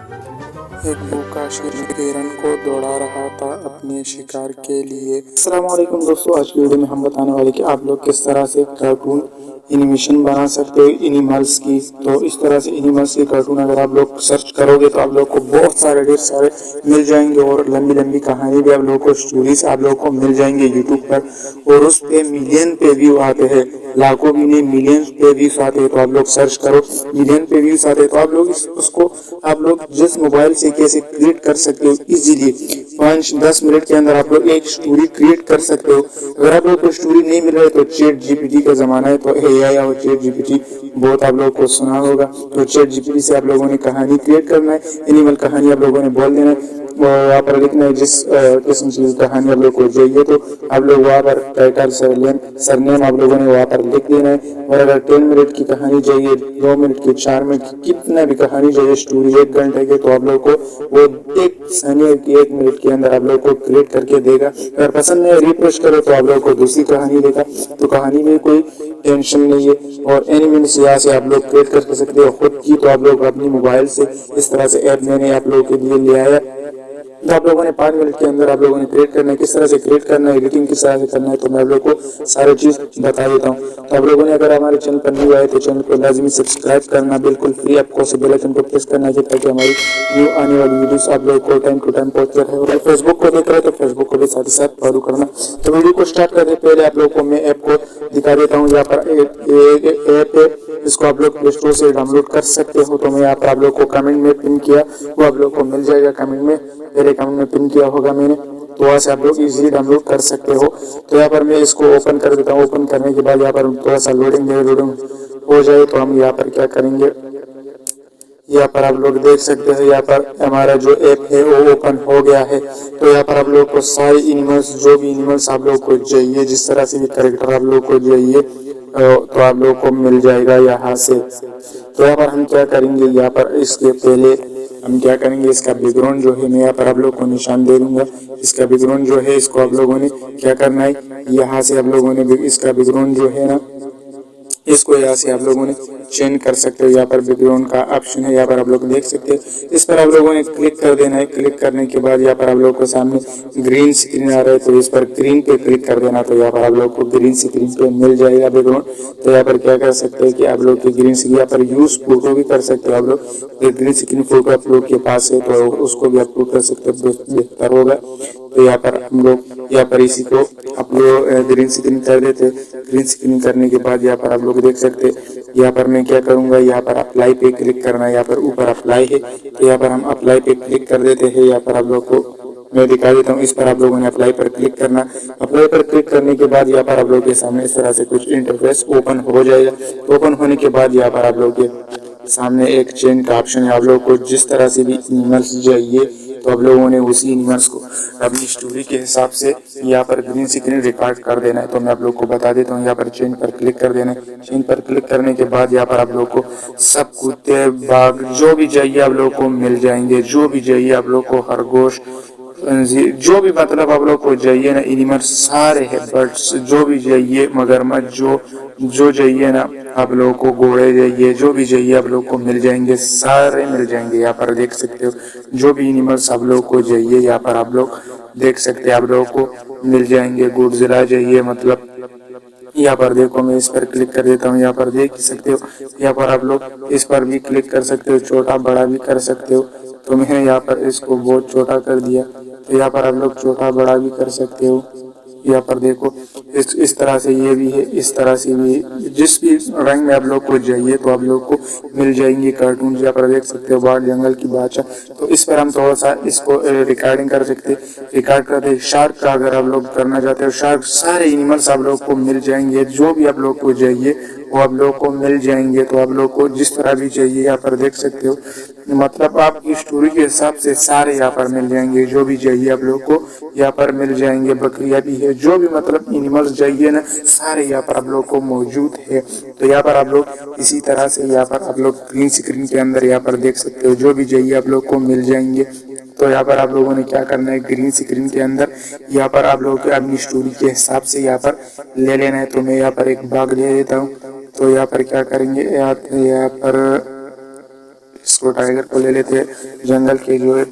एक भूखा शेर हिरन को दौड़ा रहा था अपने शिकार के लिए। अस्सलाम वालेकुम दोस्तों, आज की वीडियो में हम बताने वाले कि आप लोग किस तरह से कार्टून एनिमेशन बना सकते हो एनिमल्स की। तो इस तरह से एनिमल्स के कार्टून अगर आप लोग सर्च करोगे तो आप लोग को बहुत सारे ढेर सारे मिल जाएंगे और लंबी लंबी कहानी भी आप लोगों को, स्टोरीज आप लोगों को मिल जाएंगे यूट्यूब पर। और उस पे मिलियन पे व्यू आते हैं, लाखों भी नहीं मिलियन पे व्यूज आते हैं। तो आप लोग सर्च करो, मिलियन पे व्यूज आते हैं तो आप लोग उसको आप लोग जिस मोबाइल से कैसे क्रिएट कर सकते हो इजीली 5-10 मिनट के अंदर आप लोग एक स्टोरी क्रिएट कर सकते हो। अगर आप लोग को स्टोरी नहीं मिल रहा है तो चैट जीपीटी का जमाना है, तो एआई और चैट जीपीटी बहुत आप लोगों को सुना होगा। तो चैट जीपीटी से आप लोगों ने कहानी क्रिएट करना है, एनिमल कहानी आप लोगों ने बोल देना है और वहाँ पर लिखना है जिस किस्म की कहानी आप लोग को चाहिए। तो आप लोग वहाँ पर टाइटल सरनेम आप लोगों ने वहाँ पर लिख देना है। और अगर 10 मिनट की कहानी चाहिए, 2 मिनट की, 4 मिनट की, कितना भी कहानी चाहिए स्टोरी 1 घंटे की, तो आप लोग को वो 1 समय की 1 मिनट के अंदर आप लोग को क्रिएट करके देगा। अगर पसंद नहीं रिफ्रेश करो तो आप लोग को दूसरी कहानी देगा। तो कहानी में कोई टेंशन नहीं है। और एनिमेशन यहाँ से आप लोग क्रिएट कर सकते हो खुद की। तो आप लोग अपनी मोबाइल से इस तरह से ऐप मैंने आप लोगों के लिए ले आया। तो आप लोगों ने 5 मिनट के अंदर आप लोगों ने क्रिएट करना है। किस तरह से क्रिएट करना है, एडिटिंग किस तरह से करना है, तो मैं आप लोगों को सारी चीज बता देता हूँ। तो आप लोगों ने अगर हमारे चैनल पर न्यू आए तो चैनल को लाजमी सब्सक्राइब करना बिल्कुल फ्री, आपको बेल आइकन को प्रेस करना है ताकि हमारी न्यू आने वाली वीडियोस आप लोगों को टाइम टू टाइम पहुंचते रहे। और फेसबुक को देख रहे हो तो फेसबुक को भी साथ ही साथ फॉलो करना। तो वीडियो को स्टार्ट करने पहले आप लोगों को मैं ऐप को दिखा देता हूँ। यहाँ पर एक ऐप है, इसको आप लोग प्ले स्टोर से डाउनलोड कर सकते हो। तो मैं यहाँ पर आप लोग को कमेंट में पिन किया, वो आप लोग को मिल जाएगा कमेंट में, मेरे कमेंट में पिन किया होगा मैंने, तो वहाँ से आप लोग इजीली डाउनलोड कर सकते हो। तो यहाँ पर मैं इसको ओपन कर देता हूँ। ओपन करने के बाद यहाँ पर थोड़ा सा लोडिंग हो जाए तो हम यहाँ पर क्या करेंगे, यहाँ पर आप लोग देख सकते हैं यहाँ पर हमारा जो ऐप है वो ओपन हो गया है। तो यहाँ पर आप लोग को सारे एनिमल्स, जो भी एनिमल्स आप लोग को चाहिए, जिस तरह से भी कैरेक्टर आप लोग को चाहिए तो आप लोग को मिल जाएगा यहाँ से। तो यहाँ पर हम क्या करेंगे, यहाँ पर इसके पहले हम क्या करेंगे, इसका बैकग्राउंड जो है मैं यहाँ पर आप लोग को निशान दे दूंगा। इसका बैकग्राउंड जो है इसको आप लोगों ने क्या करना है, यहाँ से आप लोगों ने इसका बैकग्राउंड जो है ना, इसको यहाँ से आप लोगों ने चेंज कर सकते हो। यहाँ पर बैकग्राउंड का ऑप्शन है, यहाँ पर आप लोग देख सकते हो। इस पर आप लोगों ने क्लिक कर देना है। क्लिक करने के बाद यहाँ पर आप लोगों को सामने ग्रीन स्क्रीन आ रहा है, तो इस पर ग्रीन पे क्लिक कर देना। तो यहाँ पर आप लोग को ग्रीन स्क्रीन पे मिल जाएगा बैकग्राउंड। तो यहाँ पर क्या कर सकते हैं कि आप लोग की ग्रीन स्क्रीन, यहाँ पर यूज फोटो भी कर सकते हो आप लोग। ग्रीन स्क्रीन फोटो आप लोग के पास है तो उसको भी अपलोड कर सकते हो, बेहतर होगा। तो यहाँ पर हम लोग यहाँ पर इसी को आप लोग ग्रीन स्क्रीन कर देते। ग्रीन स्क्रीन करने के बाद यहाँ पर आप लोग देख सकते, यहाँ पर मैं क्या करूंगा, यहाँ पर अप्लाई पे क्लिक करना है। यहाँ पर ऊपर अप्लाई है तो यहाँ पर हम अप्लाई पे क्लिक कर देते हैं। यहाँ पर आप लोग को मैं दिखा देता हूँ। इस पर आप लोगों ने अप्लाई पर क्लिक करना। अप्लाई पर क्लिक करने के बाद यहाँ पर आप लोग के सामने इस तरह से कुछ इंटरफेस ओपन हो जाएगा। ओपन होने के बाद यहाँ पर आप लोग के सामने एक चेंज का ऑप्शन है। आप लोग को जिस तरह से भी एनिमल्स चाहिए तो आप लोगों ने उसी एनिमल्स को अपनी स्टोरी के हिसाब से यहाँ पर ग्रीन स्क्रीन रिकॉर्ड कर देना है। तो मैं आप लोग को बता देता हूँ, यहाँ पर चेंज पर क्लिक कर देना है। चेंज पर क्लिक करने के बाद यहाँ पर आप लोग को सब कुत्ते, बाघ, जो भी चाहिए आप लोग को मिल जाएंगे। जो भी चाहिए आप लोग को, खरगोश, जो भी मतलब आप लोग को चाहिए ना एनिमल सारे है, बर्ड्स जो भी चाहिए, मगरमच्छ जो चाहिए ना आप लोगों को, घोड़े चाहिए, जो भी चाहिए आप लोग को मिल जाएंगे, सारे मिल जाएंगे। यहाँ पर देख सकते हो जो भी एनिमल्स आप लोग को चाहिए यहाँ पर आप लोग देख सकते हैं, आप लोगों को मिल जाएंगे। गुडजिला चाहिए, मतलब यहाँ पर देखो मैं इस पर क्लिक कर देता हूँ। यहाँ पर देख सकते हो, यहाँ पर आप लोग इस पर भी क्लिक कर सकते हो, छोटा बड़ा भी कर सकते हो। तो मैं यहाँ पर इसको बहुत छोटा कर दिया, तो यहाँ पर आप लोग छोटा बड़ा भी कर सकते हो। यहाँ पर देखो इस तरह से ये भी है, इस तरह से भी, जिस भी रंग में आप लोग को चाहिए तो आप लोग को मिल जाएंगे कार्टून। यहाँ पर देख सकते हो बाघ जंगल की बादशाह। तो इस पर हम थोड़ा सा इसको रिकॉर्डिंग कर सकते, रिकॉर्ड करते। शार्क का अगर आप लोग करना चाहते हो, शार्क, सारे एनिमल्स आप लोग को मिल जाएंगे। जो भी आप लोग को चाहिए वो आप लोग को मिल जाएंगे। तो आप लोग को जिस तरह भी चाहिए यहाँ पर देख सकते हो, मतलब आपकी स्टोरी के हिसाब से सारे यहाँ पर मिल जाएंगे। जो भी चाहिए आप लोग को यहाँ पर मिल जाएंगे। बकरियां भी है, जो भी मतलब एनिमल्स चाहिए ना सारे यहाँ पर आप लोग को मौजूद है। तो यहाँ पर आप लोग इसी तरह से यहाँ पर आप लोग ग्रीन स्क्रीन के अंदर यहाँ पर देख सकते हो जो भी चाहिए आप लोग को मिल जाएंगे। तो यहाँ पर आप लोगों ने क्या करना है, ग्रीन स्क्रीन के अंदर यहाँ पर आप लोगों को अपनी स्टोरी के हिसाब से यहाँ पर ले लेना है। तो मैं यहाँ पर एक बाघ ले लेता हूँ। तो यहाँ पर क्या करेंगे, यहाँ पर इसको टाइगर को ले लेते हैं, जंगल के जो है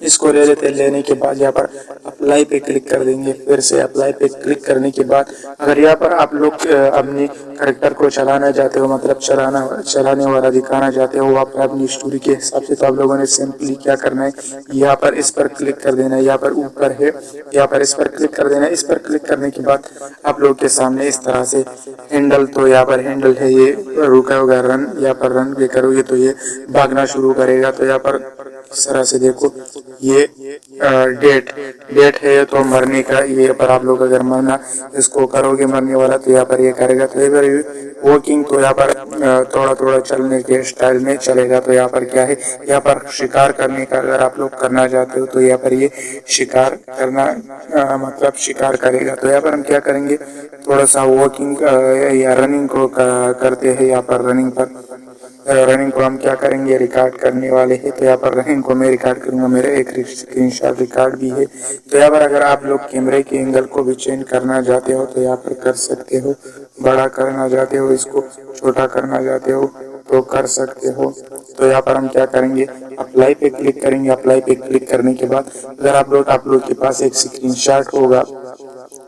इसको ले लेते हैं। लेने के बाद यहाँ पर अप्लाई पे क्लिक कर देंगे। फिर से अप्लाई पे क्लिक करने के बाद अगर यहाँ पर आप लोग अपने कैरेक्टर को चलाना चाहते हो, मतलब चलाने वाला दिखाना चाहते हो वहाँ पर अपनी स्टोरी के हिसाब से, तो आप लोगों ने सिंपली क्या करना है, यहाँ पर इस पर क्लिक कर देना है। यहाँ पर ऊपर है, यहाँ पर इस पर क्लिक कर देना है। इस पर क्लिक करने के बाद आप लोग के सामने इस तरह से हैंडल, तो यहाँ पर हैंडल है, ये रुका होगा रन, यहाँ पर रन भी करोगे तो ये भागना शुरू करेगा। तो यहाँ पर इस तरह से देखो ये डेट है तो मरने का, ये पर आप लोग अगर मरना इसको करोगे मरने वाला तो यहाँ पर ये करेगा। तो यहाँ पर वॉकिंग, तो यहाँ पर थोड़ा थोड़ा चलने के स्टाइल में चलेगा। तो यहाँ पर क्या है, यहाँ पर शिकार करने का अगर आप लोग करना चाहते हो तो यहाँ पर ये शिकार करना मतलब शिकार करेगा। तो यहाँ पर हम क्या करेंगे, थोड़ा सा वॉकिंग या रनिंग को करते हैं। यहाँ पर रनिंग को हम क्या करेंगे, रिकॉर्ड करने वाले हैं। तो यहाँ पर रनिंग को मैं रिकॉर्ड करूंगा, मेरा एक स्क्रीनशॉट रिकॉर्ड भी है। तो यहाँ पर अगर आप लोग कैमरे के एंगल को भी चेंज करना चाहते हो तो यहाँ पर कर सकते हो, बड़ा करना चाहते हो, इसको छोटा करना चाहते हो तो कर सकते हो। तो यहाँ पर हम क्या करेंगे, अप्लाई पे क्लिक करेंगे। अप्लाई पे क्लिक करने के बाद अगर आप लोग के पास एक स्क्रीनशॉट होगा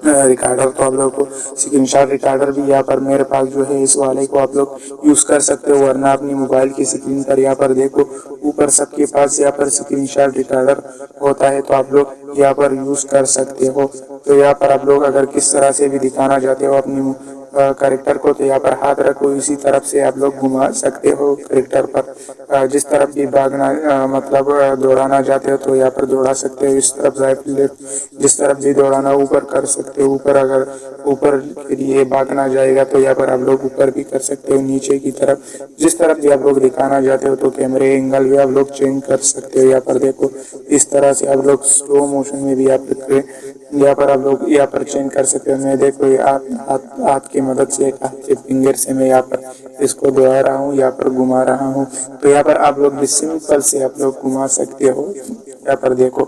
रिकॉर्डर, तो आप लोग को स्क्रीनशॉट रिकॉर्डर भी यहाँ पर मेरे पास जो है इस वाले को आप लोग यूज कर सकते हो, वरना अपनी मोबाइल की स्क्रीन पर यहाँ पर देखो ऊपर सबके पास यहाँ पर स्क्रीनशॉट रिकॉर्डर होता है, तो आप लोग यहाँ पर यूज कर सकते हो। तो यहाँ पर आप लोग अगर किस तरह से भी दिखाना चाहते हो अपनी कैरेक्टर को, तो यहाँ पर हाथ रखो, इसी तरफ से आप लोग घुमा सकते हो कैरेक्टर पर। जिस तरफ भी भागना मतलब दौड़ाना चाहते हो तो यहाँ पर दौड़ा सकते हो, इस तरफ राइट लेफ्ट जिस तरफ भी दौड़ाना ऊपर कर सकते हो। ऊपर अगर ऊपर के लिए भागना जाएगा तो यहाँ पर आप लोग ऊपर भी कर सकते हो, नीचे की तरफ जिस तरफ भी आप लोग दिखाना चाहते हो। तो कैमरे एंगल भी आप लोग चेंज कर सकते हो। यहाँ पर देखो इस तरह से आप लोग स्लो मोशन में भी यहाँ पर आप लोग यहाँ पर चेंज कर सकते हो। मैं देखो हाथ की मदद से, हाथ के फिंगर से मैं यहाँ पर इसको दौड़ा रहा हूँ, यहाँ पर घुमा रहा हूँ। तो यहाँ पर आप लोग भी सिंपल से आप लोग घुमा सकते हो। यहाँ पर देखो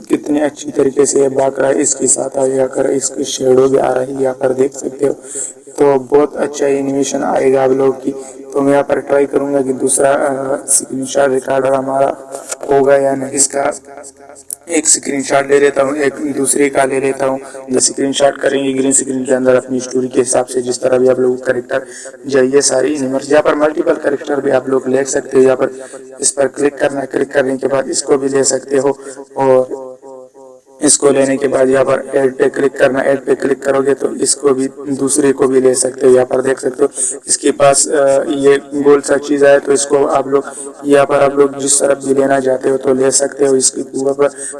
कितनी अच्छी तरीके से ये भाग रहा है, इसके साथ आगे कर इसकी शेडो भी आ रही है, यहाँ पर देख सकते हो। तो बहुत अच्छा एनिमेशन आएगा आप लोग की। तो मैं यहाँ पर ट्राई करूंगा कि दूसरा स्क्रीनशॉट रिकॉर्डर हमारा होगा या नहीं। इसका एक स्क्रीनशॉट ले लेता हूँ, एक दूसरे का ले लेता हूँ। जो स्क्रीनशॉट करेंगे ग्रीन स्क्रीन के अंदर अपनी स्टोरी के हिसाब से, जिस तरह भी आप लोग कैरेक्टर जाइए सारी इमेज, यहाँ पर मल्टीपल कैरेक्टर भी आप लोग ले सकते हो। यहाँ पर इस पर क्लिक करना, क्लिक करने के बाद इसको भी ले सकते हो, और इसको लेने के बाद यहाँ पर ऐड पे क्लिक करना। ऐड पे क्लिक करोगे तो इसको भी दूसरे को भी ले सकते हो। यहाँ पर देख सकते हो इसके पास ये गोल सा चीज है, तो इसको आप लोग यहाँ पर आप लोग जिस तरफ भी लेना चाहते हो तो ले सकते हो। इसके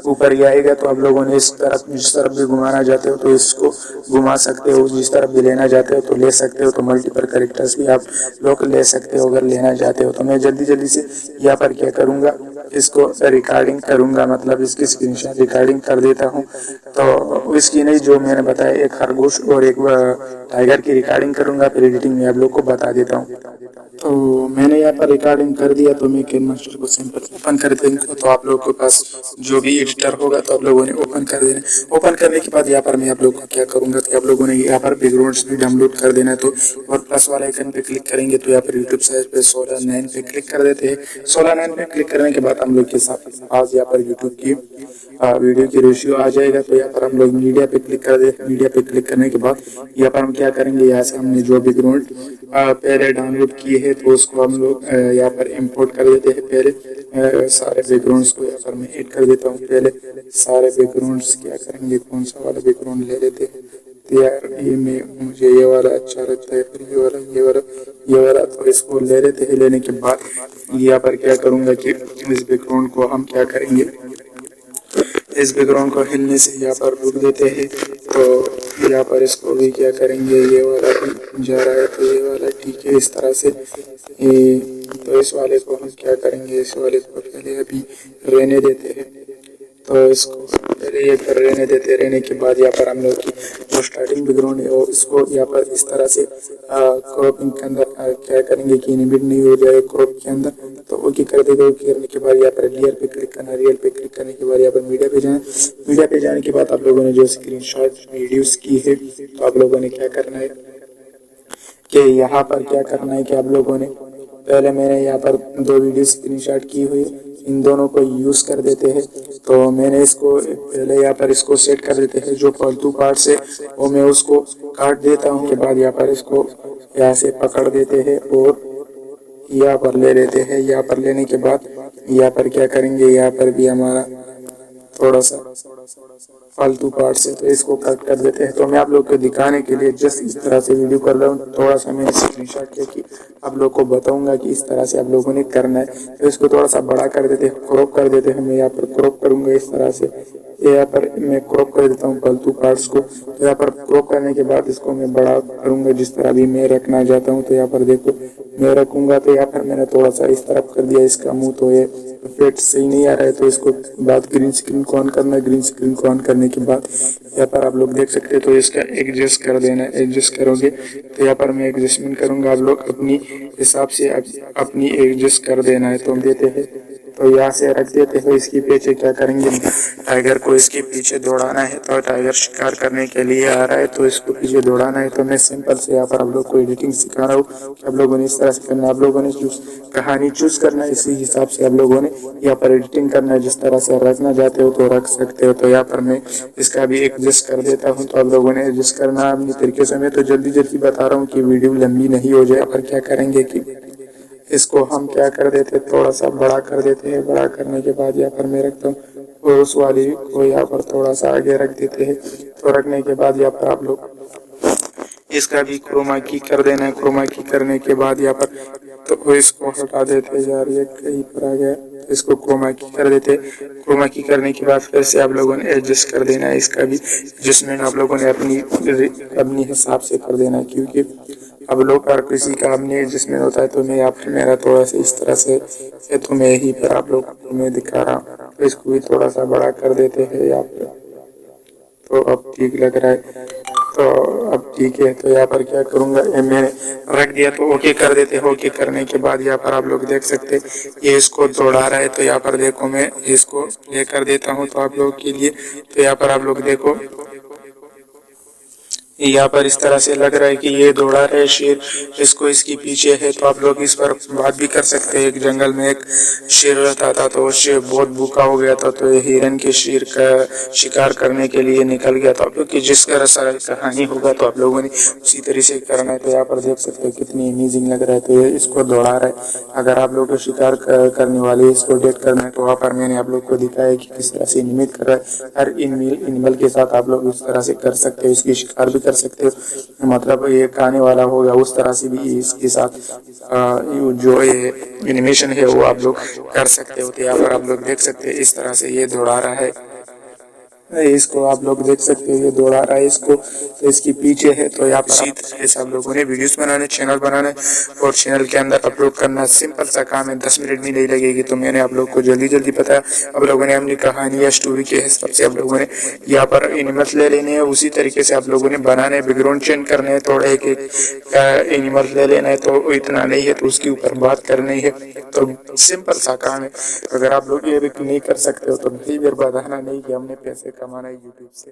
ऊपर ही आएगा तो आप लोगों ने इस तरफ जिस तरफ भी घुमाना चाहते हो तो इसको घुमा सकते हो, जिस तरफ भी लेना चाहते हो तो ले सकते हो। तो मल्टीपल कैरेक्टर्स भी आप लोग ले सकते हो अगर लेना चाहते हो। तो मैं जल्दी से यहाँ पर क्या करूँगा, इसको रिकॉर्डिंग करूंगा, मतलब इसकी स्क्रीनशॉट रिकॉर्डिंग कर देता हूं। तो इसकी नहीं, जो मैंने बताया एक खरगोश और एक टाइगर की रिकॉर्डिंग करूंगा, फिर एडिटिंग में आप लोग को बता देता हूं। तो मैंने यहाँ पर रिकॉर्डिंग कर दिया, तो मैं केन मास्टर को सिंपल ओपन कर देंगे। तो आप लोगों के पास जो भी एडिटर होगा तो आप लोगों ने ओपन कर देना। ओपन करने के बाद यहाँ पर मैं आप लोगों को क्या करूंगा कि आप लोगों ने यहाँ पर बैकग्राउंड्स भी डाउनलोड कर देना है। तो और प्लस वाले आइकन पे क्लिक करेंगे तो यहाँ पर यूट्यूब साइज पे 16:9 पे क्लिक कर देते हैं। 16:9 पे क्लिक करने के बाद हम लोग के साथ आज यहाँ पर यूट्यूब की वीडियो की रेशियो आ जाएगा। तो यहाँ पर हम लोग मीडिया पे क्लिक कर देते हैं। मीडिया पे क्लिक करने के बाद यहाँ पर हम क्या करेंगे, यहाँ से हमने जो बैकग्राउंड पहले डाउनलोड किए हैं तो उसको हम लोग यहाँ पर इंपोर्ट कर देते हैं। पहले सारे बैकग्राउंड्स को यहाँ पर मैं ऐड कर देता हूँ। पहले सारे बैकग्राउंड्स क्या करेंगे, कौन सा वाला बैकग्राउंड ले लेते हैं। तो यार मुझे ये वाला अच्छा लगता है, फिर ये वाला तो इसको ले लेते हैं। लेने के बाद यहाँ पर क्या करूँगा कि इस बैकग्राउंड को हम क्या करेंगे, इस बैकग्राउंड को हिलने से यहाँ पर रुक देते हैं। तो यहाँ पर इसको भी क्या करेंगे, ये वाला भी जा रहा है तो ये वाला ठीक है। इस तरह से तो इस वाले को हम क्या करेंगे, इस वाले को पहले अभी रहने देते हैं। तो इसको पहले ये कर रहने देते, रहने के बाद यहाँ पर हम लोग की जो स्टार्टिंग बैकग्राउंड है वो इसको यहाँ पर इस तरह से क्रॉपिंग के अंदर क्या करेंगे कि इनिबिट नहीं हो जाए क्रॉप के अंदर। तो ओके कर देंगे। ओके करने के बाद यहाँ पर लेयर पे क्लिक करना, लेयर पे क्लिक करने के बाद यहाँ पर मीडिया पे जाना। मीडिया पे जाने के बाद आप लोगों ने जो स्क्रीनशॉट वीडियोस की है तो आप लोगों ने क्या करना है कि यहाँ पर क्या करना है कि आप लोगों ने पहले मैंने यहाँ पर 2 वीडियो स्क्रीनशॉट की हुई, इन दोनों को यूज कर देते हैं। तो मैंने इसको पहले यहाँ पर इसको सेट कर देते हैं, जो फालतू पार्ट्स है वो मैं उसको काट देता हूँ। के बाद यहाँ पर इसको यहाँ से पकड़ देते हैं और यहाँ पर ले लेते हैं। यहाँ पर लेने के बाद यहाँ पर क्या करेंगे, यहाँ पर भी हमारा थोड़ा सा फालतू पार्ट्स है तो इसको कट कर देते हैं। तो मैं आप लोग को दिखाने के लिए जस्ट इस तरह से वीडियो कर रहा हूँ। थोड़ा सा मैंने स्क्रीनशॉट किया कि आप लोग को बताऊंगा कि इस तरह से आप लोगों ने करना है। तो इसको थोड़ा सा बड़ा कर देते हैं, क्रॉप कर देते हैं। मैं यहाँ पर क्रॉप करूंगा इस तरह से, यहाँ पर मैं क्रॉप कर देता हूँ फालतू पार्ट्स को। तो यहाँ पर क्रॉप करने के बाद इसको मैं बड़ा करूंगा जिस तरह भी मैं रखना चाहता हूँ। तो यहाँ पर देखो मैं रखूंगा, तो यहाँ पर मैंने थोड़ा सा इस तरफ कर दिया इसका मुंह, तो ये इफेक्ट सही नहीं आ रहा है। तो इसको बाद ग्रीन स्क्रीन को ऑन करना है। ग्रीन स्क्रीन को ऑन करने के बाद यहाँ पर आप लोग देख सकते हैं, तो इसका एडजस्ट कर देना है। एडजस्ट करोगे तो यहाँ पर मैं एडजस्टमेंट करूंगा, आप लोग अपनी हिसाब से अपनी एडजस्ट कर देना है। तो हम देते हैं, तो यहाँ से रख देते हैं। इसके पीछे क्या करेंगे, टाइगर को इसके पीछे दौड़ाना है। तो टाइगर शिकार करने के लिए आ रहा है तो इसको पीछे दौड़ाना है। तो मैं सिंपल से यहाँ पर आप लोग को एडिटिंग सिखा रहा हूँ कि आप लोगों ने इस तरह से करना है। आप लोगों ने कहानी चूज करना है, इसी हिसाब से आप लोगों ने यहाँ पर एडिटिंग करना है। जिस तरह से रखना चाहते हो तो रख सकते हो। तो यहाँ पर मैं इसका भी एडजस्ट कर देता हूँ। तो आप लोगों ने एडजस्ट करना अपनी तरीके से। मैं तो जल्दी जल्दी बता रहा हूँ कि वीडियो लंबी नहीं हो जाए। पर क्या करेंगे कि इसको हम क्या कर देते, थोड़ा सा बड़ा कर देते हैं। बड़ा करने के बाद यहाँ पर मैं रखता हूँ और उस वाली को यहाँ पर थोड़ा सा आगे रख देते हैं। तो रखने के बाद यहाँ पर आप लोग इसका भी क्रोमा की कर देना है। क्रोमा की करने के बाद यहाँ पर तो इसको हटा देते हैं। यार ये कहीं पर आ गया, तो इसको क्रोमा की कर देते। क्रोमा की करने के बाद फिर से आप लोगों ने एडजस्ट कर देना है। इसका भी एडजस्टमेंट आप लोगों ने अपनी हिसाब से कर देना है, क्योंकि अब लोग हर किसी का अपनी एडजस्टमेंट होता है। तो मैं यहाँ पर मेरा थोड़ा सा इस तरह से है, तो मैं यहीं पर आप लोग को मैं दिखा रहा हूँ। तो इसको भी थोड़ा सा बड़ा कर देते हैं यहाँ पर। तो अब ठीक लग रहा है, तो अब ठीक है। तो यहाँ पर क्या करूंगा, मैंने रख दिया तो ओके कर देते हैं। ओके करने के बाद यहाँ पर आप लोग देख सकते हैं ये इसको दौड़ा रहा है। तो यहाँ पर देखो मैं इसको प्ले कर देता हूँ तो आप लोगों के लिए। तो यहाँ पर आप लोग देखो यहाँ पर इस तरह से लग रहा है कि ये दौड़ा रहा है शेर, इसको इसके पीछे है। तो आप लोग इस पर बात भी कर सकते हैं। एक जंगल में एक शेर रहता था, तो वो शेर बहुत भूखा हो गया था। तो ये हिरन के शेर का शिकार करने के लिए निकल गया था। क्योंकि जिस तरह सा कहानी होगा तो आप लोगों ने उसी तरह से करना है। तो यहाँ पर देख सकते हैं कितनी अमेजिंग लग रहा है। तो ये इसको दौड़ा रहा है। अगर आप लोग को शिकार करने वाले इसको डेट करना है तो वहाँ पर मैंने आप लोग को दिखाया कि किस तरह से एनिमेट कर रहा है। हर एनिमल के साथ आप लोग उस तरह से कर सकते हो, इसकी शिकार भी कर सकते हो। मतलब ये खाने वाला हो गया, उस तरह से भी इसके साथ जो ये एनिमेशन है वो आप लोग कर सकते हो। तो यहाँ पर आप लोग देख सकते हैं इस तरह से ये दौड़ा रहा है। इसको आप लोग देख सकते हो ये दौड़ा रहा है इसको, तो इसके पीछे है। तो यहाँ पर इसी तरह से आप लोगों ने वीडियोस बनाने, चैनल बनाने और चैनल के अंदर अपलोड करना सिंपल सा काम है। 10 मिनट भी नहीं लगेगी। तो मैंने आप लोग को जल्दी जल्दी बताया। आप लोगों ने अपनी कहानी या स्टोरी के हिसाब से आप लोगों ने यहाँ पर एनिमल्स ले लेने हैं। उसी तरीके से आप लोगों ने बनाने, बैकग्राउंड चेंज करने हैं, थोड़ा एक एनिमल ले लेना है। तो इतना नहीं है तो उसके ऊपर बात करनी है। तो सिंपल सा काम है। अगर आप लोग ये नहीं कर सकते हो तो फिर बताना नहीं कि हमने पैसे कमाना है यूट्यूब से।